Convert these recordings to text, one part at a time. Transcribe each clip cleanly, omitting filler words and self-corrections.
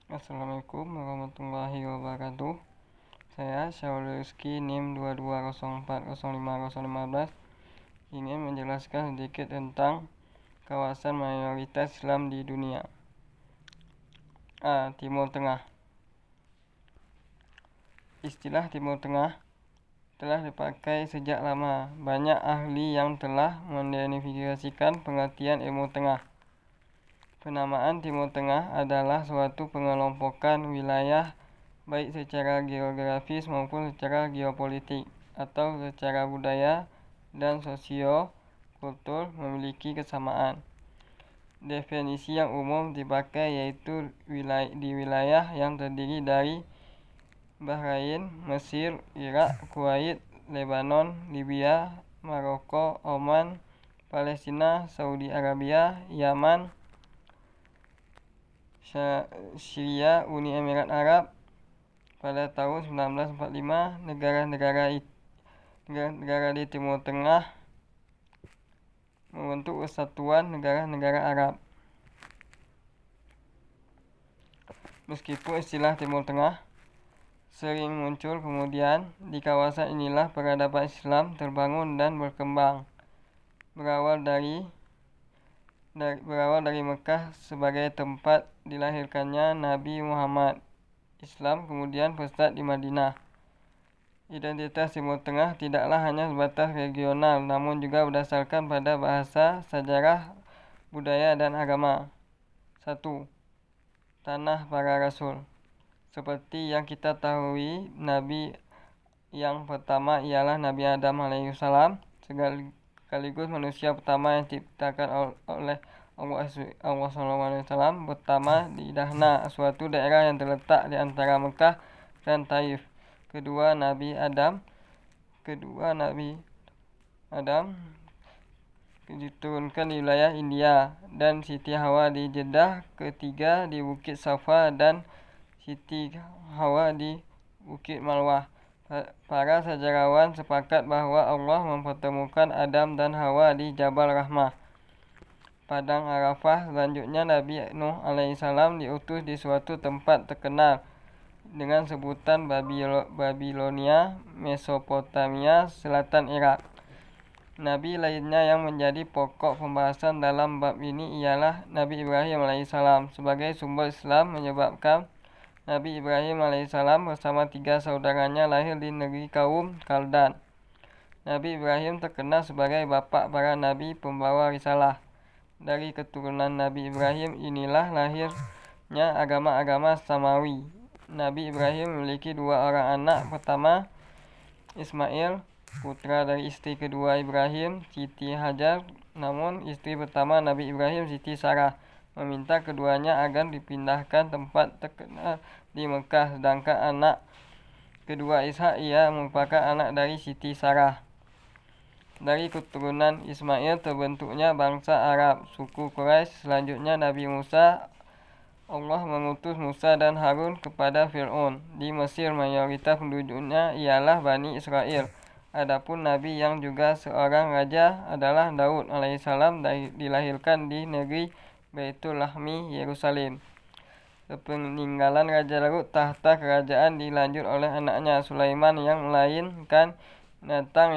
Assalamualaikum warahmatullahi wabarakatuh. Saya Syahrul Rizky NIM 22040515 ingin menjelaskan sedikit tentang kawasan mayoritas Islam di dunia. Timur Tengah. Istilah Timur Tengah telah dipakai sejak lama. Banyak ahli yang telah mendefinisikan pengertian ilmu tengah. Penamaan Timur Tengah adalah suatu pengelompokan wilayah baik secara geografis maupun secara geopolitik atau secara budaya dan sosio-kultur memiliki kesamaan. Definisi yang umum dipakai yaitu di wilayah yang terdiri dari Bahrain, Mesir, Irak, Kuwait, Lebanon, Libya, Maroko, Oman, Palestina, Saudi Arabia, Yaman, Syria, Uni Emirat Arab. Pada tahun 1945, negara di Timur Tengah membentuk Persatuan Negara-Negara Arab. Meskipun istilah Timur Tengah sering muncul kemudian, di kawasan inilah peradaban Islam terbangun dan berkembang. Berawal dari Mekah sebagai tempat dilahirkannya Nabi Muhammad, Islam kemudian pesat di Madinah. Identitas Timur Tengah tidaklah hanya sebatas regional, namun juga berdasarkan pada bahasa, sejarah, budaya, dan agama. 1. Tanah para Rasul. Seperti yang kita tahu, Nabi yang pertama ialah Nabi Adam alaihissalam, sekaligus manusia pertama yang diciptakan oleh Allah SAW, pertama di Dahna, suatu daerah yang terletak di antara Mekah dan Taif. Kedua Nabi Adam diturunkan di wilayah India dan Siti Hawa di Jeddah. Ketiga di Bukit Safa dan Siti Hawa di Bukit Malwah. Para sejarawan sepakat bahwa Allah mempertemukan Adam dan Hawa di Jabal Rahmah, Padang Arafah. Selanjutnya Nabi Nuh alaihissalam diutus di suatu tempat terkenal dengan sebutan Babilonia, Mesopotamia, selatan Irak. Nabi lainnya yang menjadi pokok pembahasan dalam bab ini ialah Nabi Ibrahim alaihissalam. Sebagai sumber Islam menyebabkan Nabi Ibrahim alaihissalam bersama 3 saudaranya lahir di negeri kaum Kaldan. Nabi Ibrahim terkenal sebagai bapa para nabi pembawa risalah. Dari keturunan Nabi Ibrahim inilah lahirnya agama-agama Samawi. Nabi Ibrahim memiliki 2 orang anak. Pertama, Ismail, putra dari istri kedua Ibrahim, Siti Hajar. Namun istri pertama Nabi Ibrahim, Siti Sarah, meminta keduanya agar dipindahkan tempat terkenal di Mekah. Sedangkan anak kedua Ishak, ia merupakan anak dari Siti Sarah. Dari keturunan Ismail terbentuknya bangsa Arab, suku Quraisy. Selanjutnya Nabi Musa. Allah mengutus Musa dan Harun kepada Fir'aun. Di Mesir mayoritas penduduknya ialah Bani Israel. Adapun Nabi yang juga seorang raja adalah Daud alaihissalam, dilahirkan di negeri Baitul Lahmi, Yerusalem. Sepeninggalan Raja Daud, tahta kerajaan dilanjut oleh anaknya Sulaiman yang melainkan binatang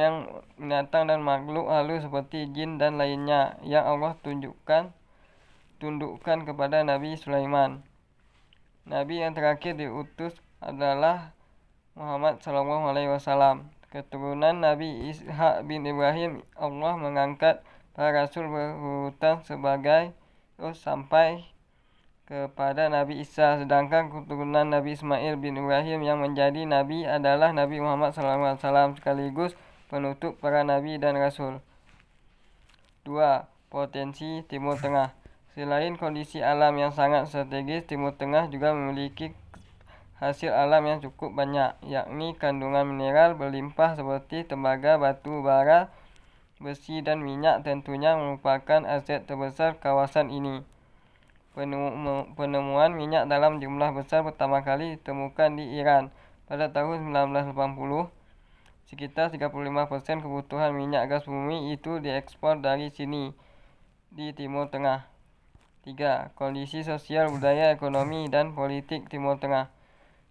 dan makhluk halus seperti jin dan lainnya yang Allah tundukkan kepada Nabi Sulaiman. Nabi yang terakhir diutus adalah Muhammad SAW. Keturunan Nabi Ishak bin Ibrahim, Allah mengangkat para rasul berurutan sampai kepada Nabi Isa. Sedangkan keturunan Nabi Ismail bin Ibrahim yang menjadi Nabi adalah Nabi Muhammad SAW, sekaligus penutup para Nabi dan Rasul. 2. Potensi Timur Tengah. Selain kondisi alam yang sangat strategis, Timur Tengah juga memiliki hasil alam yang cukup banyak, yakni kandungan mineral berlimpah seperti tembaga, batu bara, besi, dan minyak tentunya merupakan aset terbesar kawasan ini. Penemuan minyak dalam jumlah besar pertama kali ditemukan di Iran pada tahun 1980. Sekitar 35% kebutuhan minyak gas bumi itu diekspor dari sini, di Timur Tengah. 3. Kondisi sosial, budaya, ekonomi, dan politik Timur Tengah.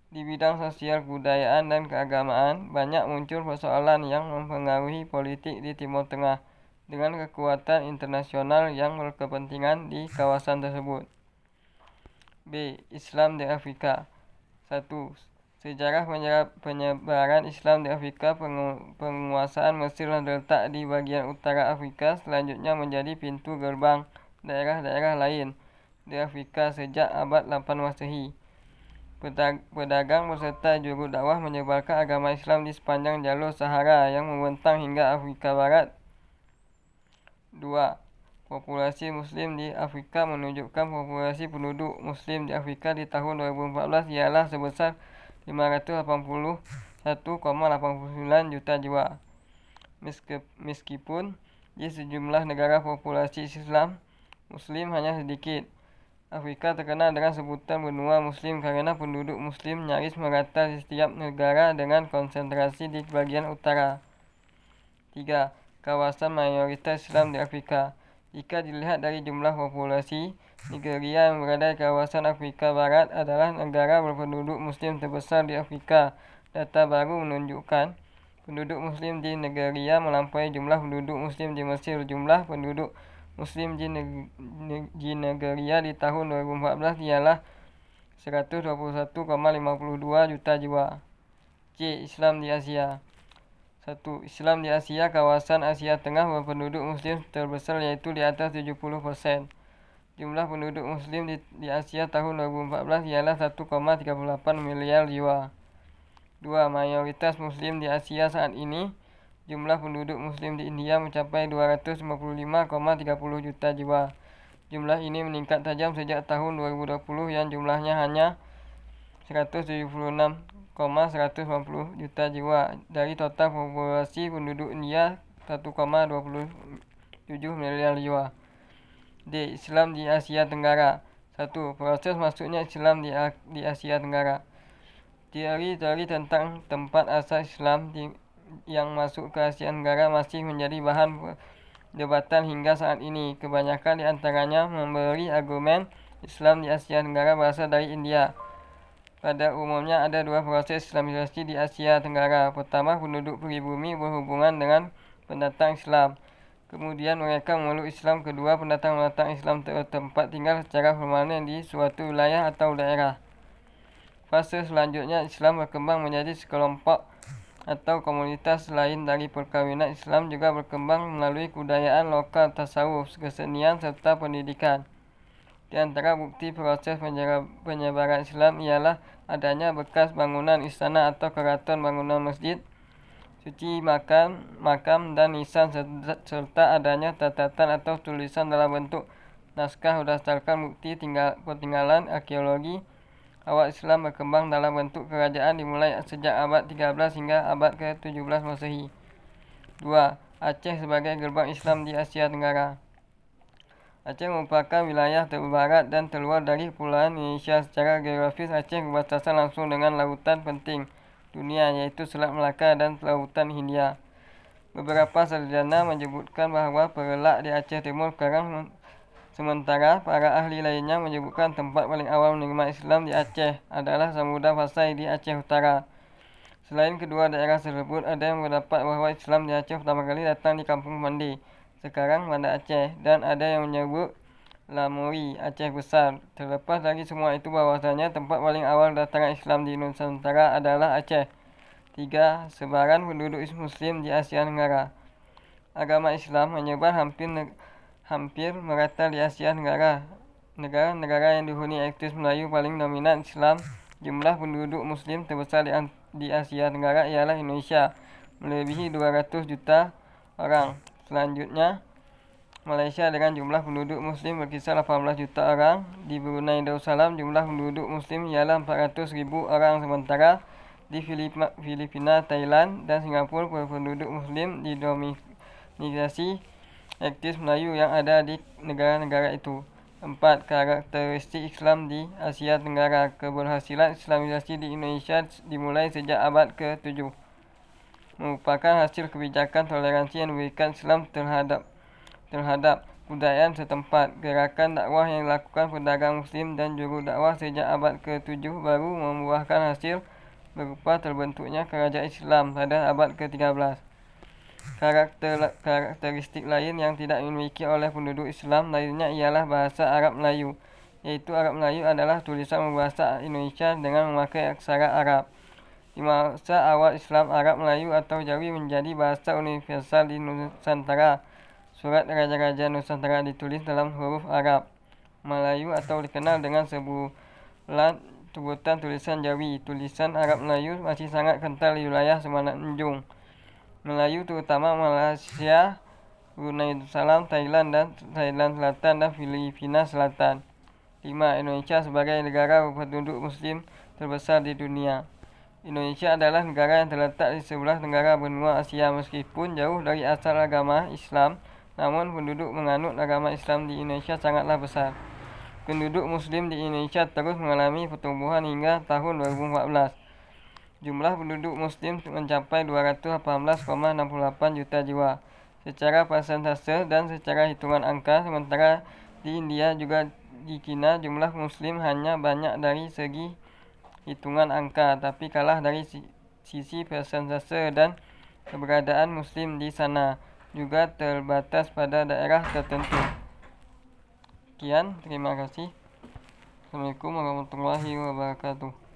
Di bidang sosial, kebudayaan, dan keagamaan, banyak muncul persoalan yang mempengaruhi politik di Timur Tengah dengan kekuatan internasional yang berkepentingan di kawasan tersebut. B. Islam di Afrika. 1. Sejarah penyebaran Islam di Afrika. Penguasaan Mesir terletak di bagian utara Afrika, selanjutnya menjadi pintu gerbang daerah-daerah lain di Afrika sejak abad 8 Masehi. Pedagang beserta juru dakwah menyebarkan agama Islam di sepanjang jalur Sahara yang membentang hingga Afrika Barat. 2. Populasi Muslim di Afrika menunjukkan populasi penduduk Muslim di Afrika di tahun 2014 ialah sebesar 581,89 juta jiwa. Meskipun di sejumlah negara populasi Islam Muslim hanya sedikit, Afrika terkenal dengan sebutan benua Muslim karena penduduk Muslim nyaris merata di setiap negara dengan konsentrasi di bagian utara. 3. Kawasan mayoritas Islam di Afrika. Jika dilihat dari jumlah populasi, Nigeria yang berada di kawasan Afrika Barat adalah negara berpenduduk Muslim terbesar di Afrika. Data baru menunjukkan penduduk Muslim di Nigeria melampaui jumlah penduduk Muslim di Mesir. Jumlah penduduk Muslim di Nigeria di tahun 2014 ialah 121,52 juta jiwa. C. Islam di Asia. 1. Islam di Asia. Kawasan Asia Tengah berpenduduk Muslim terbesar, yaitu di atas 70%. Jumlah penduduk Muslim di Asia tahun 2014 ialah 1,38 miliar jiwa. 2. Mayoritas Muslim di Asia saat ini. Jumlah penduduk Muslim di India mencapai 255,30 juta jiwa. Jumlah ini meningkat tajam sejak tahun 2020 yang jumlahnya hanya 176,190 juta jiwa dari total populasi penduduk India 1,27 miliar jiwa. D. Islam di Asia Tenggara. 1. Proses masuknya Islam di Asia Tenggara. Teori-teori tentang tempat asal Islam yang masuk ke Asia Tenggara masih menjadi bahan perdebatan hingga saat ini. Kebanyakan di antaranya memberi argumen Islam di Asia Tenggara berasal dari India. Pada umumnya ada dua proses Islamisasi di Asia Tenggara. Pertama, penduduk pribumi berhubungan dengan pendatang Islam. Kemudian mereka memeluk Islam. Kedua, pendatang Islam tempat tinggal secara permanen di suatu wilayah atau daerah. Fase selanjutnya, Islam berkembang menjadi sekelompok atau komunitas lain. Dari perkawinan, Islam juga berkembang melalui kebudayaan lokal, tasawuf, kesenian, serta pendidikan. Di antara bukti proses penyebaran Islam ialah adanya bekas bangunan istana atau keraton, bangunan masjid, suci, makam dan nisan, serta adanya catatan atau tulisan dalam bentuk naskah berdasarkan bukti peninggalan arkeologi. Awal Islam berkembang dalam bentuk kerajaan dimulai sejak abad 13 hingga abad ke-17 Masehi. 2. Aceh sebagai gerbang Islam di Asia Tenggara. Aceh merupakan wilayah terbarat dan terluar dari Kepulauan Indonesia. Secara geografis, Aceh berbatasan langsung dengan lautan penting dunia, yaitu Selat Melaka dan Lautan Hindia. Beberapa sarjana menyebutkan bahawa perelak di Aceh Timur sekarang, sementara para ahli lainnya menyebutkan tempat paling awal menerima Islam di Aceh adalah Samudra Pasai di Aceh Utara. Selain kedua daerah tersebut, ada yang berpendapat bahawa Islam di Aceh pertama kali datang di Kampung Mandi, sekarang Banda Aceh, dan ada yang menyebut Lamuri, Aceh Besar. Terlepas dari semua itu, bahwasanya tempat paling awal kedatangan Islam di Nusantara adalah Aceh. 3. Sebaran penduduk Muslim di Asia Tenggara. Agama Islam menyebar hampir merata di Asia Tenggara. Negara-negara yang dihuni etnis Melayu paling dominan Islam. Jumlah penduduk Muslim terbesar di Asia Tenggara ialah Indonesia, melebihi 200 juta orang. Selanjutnya, Malaysia dengan jumlah penduduk Muslim berkisar 18 juta orang. Di Brunei Darussalam, jumlah penduduk Muslim ialah 400,000 orang. Sementara di Filipina, Thailand, dan Singapura, penduduk Muslim didominasi etnis Melayu yang ada di negara-negara itu. 4. Karakteristik Islam di Asia Tenggara. Keberhasilan Islamisasi di Indonesia dimulai sejak abad ke-7. Merupakan hasil kebijakan toleransi yang diberikan Islam terhadap kebudayaan setempat. Gerakan dakwah yang dilakukan pedagang muslim dan juru dakwah sejak abad ke-7 baru membuahkan hasil berupa terbentuknya kerajaan Islam pada abad ke-13. Karakteristik lain yang tidak dimiliki oleh penduduk Islam lainnya ialah bahasa Arab Melayu, iaitu Arab Melayu adalah tulisan berbahasa Indonesia dengan memakai aksara Arab. Di masa awal Islam, Arab Melayu atau Jawi menjadi bahasa universal di Nusantara. Surat Raja-Raja Nusantara ditulis dalam huruf Arab Melayu atau dikenal dengan sebutan tulisan Jawi. Tulisan Arab Melayu masih sangat kental di wilayah Semenanjung Melayu, terutama Malaysia, Brunei Darussalam, Thailand Selatan, dan Filipina Selatan. 5. Indonesia sebagai negara berpenduduk muslim terbesar di dunia. Indonesia adalah negara yang terletak di sebelah tenggara benua Asia. Meskipun jauh dari asal agama Islam, namun penduduk menganut agama Islam di Indonesia sangatlah besar. Penduduk muslim di Indonesia terus mengalami pertumbuhan hingga tahun 2014. Jumlah penduduk muslim mencapai 218,68 juta jiwa secara persentase dan secara hitungan angka, sementara di India juga di China jumlah muslim hanya banyak dari segi hitungan angka, tapi kalah dari sisi persentase, dan keberadaan muslim di sana juga terbatas pada daerah tertentu. Sekian, terima kasih. Assalamualaikum warahmatullahi wabarakatuh.